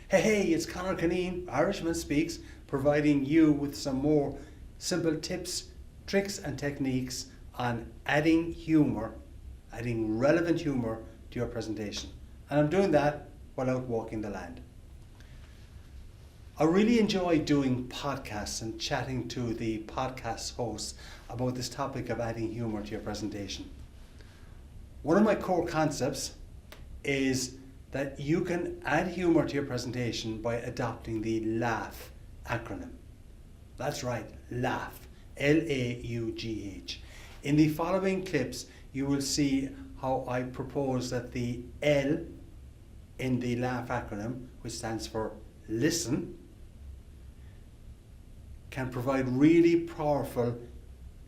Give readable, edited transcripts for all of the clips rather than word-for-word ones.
Hey, it's Conor Cunneen, IrishmanSpeaks, providing you with some more simple tips, tricks and techniques on adding humour, adding relevant humour to your presentation. And I'm doing that while out walking the land. I really enjoy doing podcasts and chatting to the podcast hosts about this topic of adding humour to your presentation. One of my core concepts is that you can add humour to your presentation by adopting the LAUGH acronym. That's right, LAUGH, L-A-U-G-H. In the following clips, you will see how I propose that the L in the LAUGH acronym, which stands for listen, can provide really powerful,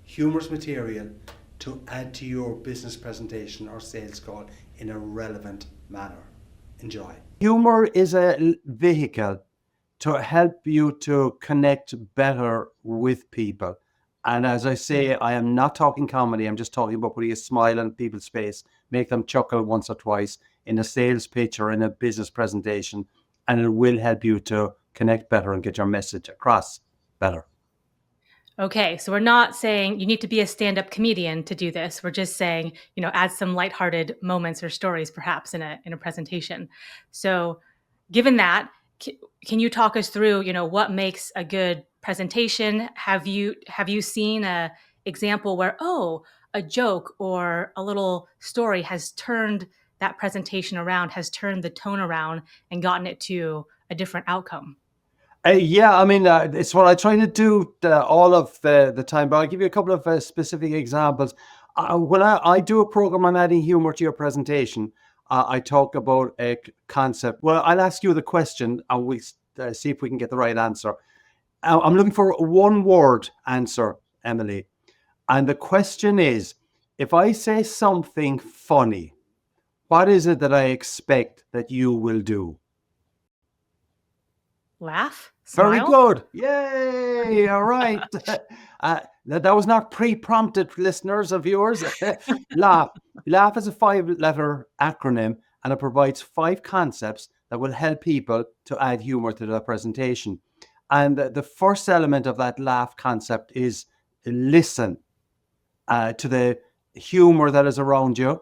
humorous material to add to your business presentation or sales call in a relevant manner. Enjoy. Humor is a vehicle to help you to connect better with people. And as I say, I am not talking comedy. I'm just talking about putting a smile on people's face, make them chuckle once or twice in a sales pitch or in a business presentation. And it will help you to connect better and get your message across better. Okay, so we're not saying you need to be a stand-up comedian to do this. We're just saying, add some lighthearted moments or stories perhaps in a presentation. So given that, can you talk us through, what makes a good presentation? Have you seen a example where, a joke or a little story has turned that presentation around, has turned the tone around and gotten it to a different outcome? Yeah, I mean, it's what I try to do all of the time, but I'll give you a couple of specific examples. When I do a program on adding humor to your presentation, I talk about a concept. Well, I'll ask you the question and we see if we can get the right answer. I'm looking for a one-word answer, Emily. And the question is, if I say something funny, what is it that I expect that you will do? Laugh? Very Smile? good. Yay. All right. That was not pre-prompted, listeners and viewers. LAUGH. LAUGH is a 5-letter acronym and it provides 5 concepts that will help people to add humor to their presentation. And the first element of that LAUGH concept is listen to the humor that is around you.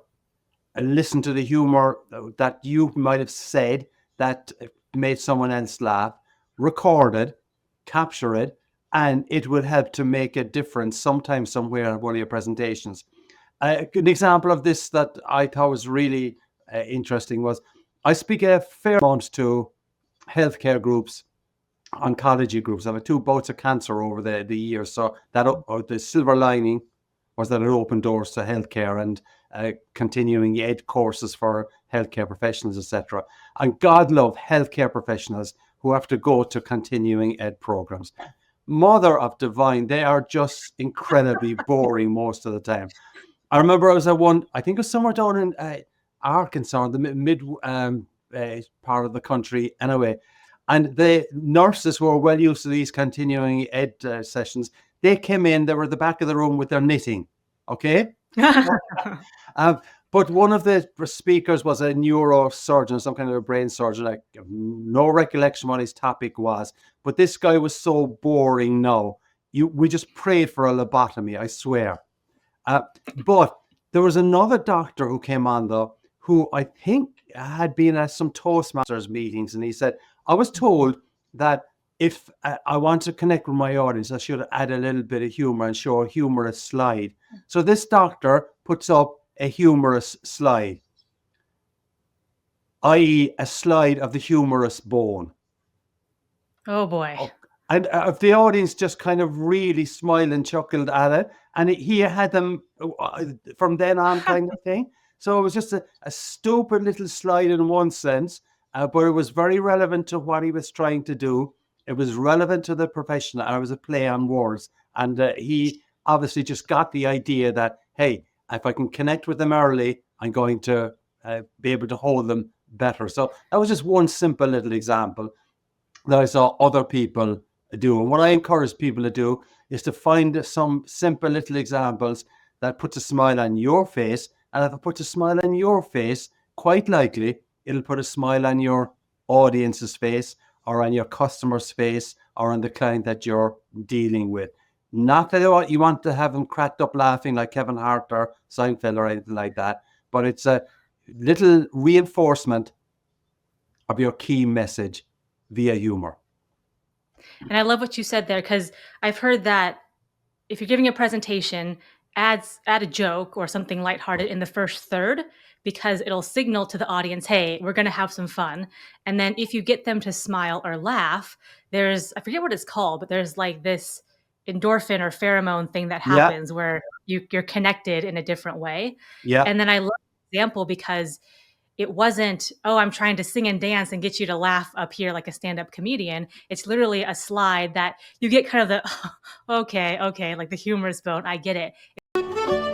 Listen to the humor that you might have said that made someone else laugh. Record it, capture it, and it will help to make a difference sometime somewhere in one of your presentations. An example of this that I thought was really interesting was I speak a fair amount to healthcare groups, oncology groups. I've had 2 bouts of cancer over the years, so that the silver lining was that it opened doors to healthcare and continuing ed courses for healthcare professionals, etc. And God love healthcare professionals who have to go to continuing ed programs. Mother of divine, they are just incredibly boring most of the time. I remember I was at one, I think it was somewhere down in Arkansas, in the mid part of the country anyway. And the nurses who were well used to these continuing ed sessions, they came in, they were at the back of the room with their knitting, okay? But one of the speakers was a neurosurgeon, some kind of a brain surgeon. I have no recollection what his topic was. But this guy was so boring now. We just prayed for a lobotomy, I swear. But there was another doctor who came on, though, who I think had been at some Toastmasters meetings. And he said, I was told that if I want to connect with my audience, I should add a little bit of humor and show a humorous slide. So this doctor puts up a humorous slide, i.e. a slide of the humorous bone. Oh boy. And the audience just kind of really smiled and chuckled at it. And he had them from then on kind of thing. So it was just a stupid little slide in one sense, but it was very relevant to what he was trying to do. It was relevant to the profession, and it was a play on words. And he obviously just got the idea that, hey, if I can connect with them early, I'm going to be able to hold them better. So that was just one simple little example that I saw other people do. And what I encourage people to do is to find some simple little examples that puts a smile on your face. And if it puts a smile on your face, quite likely it'll put a smile on your audience's face or on your customer's face or on the client that you're dealing with. Not that you want to have them cracked up laughing like Kevin Hart or Seinfeld or anything like that, but it's a little reinforcement of your key message via humor. And I love what you said there, because I've heard that if you're giving a presentation, add a joke or something lighthearted in the first third, because it'll signal to the audience, hey, we're going to have some fun. And then if you get them to smile or laugh, I forget what it's called, but there's like this endorphin or pheromone thing that Yeah. happens where you're connected in a different way. Yeah. And then I love the example because it wasn't, oh, I'm trying to sing and dance and get you to laugh up here like a stand-up comedian. It's literally a slide that you get kind of the, okay, like the humorous boat. I get it.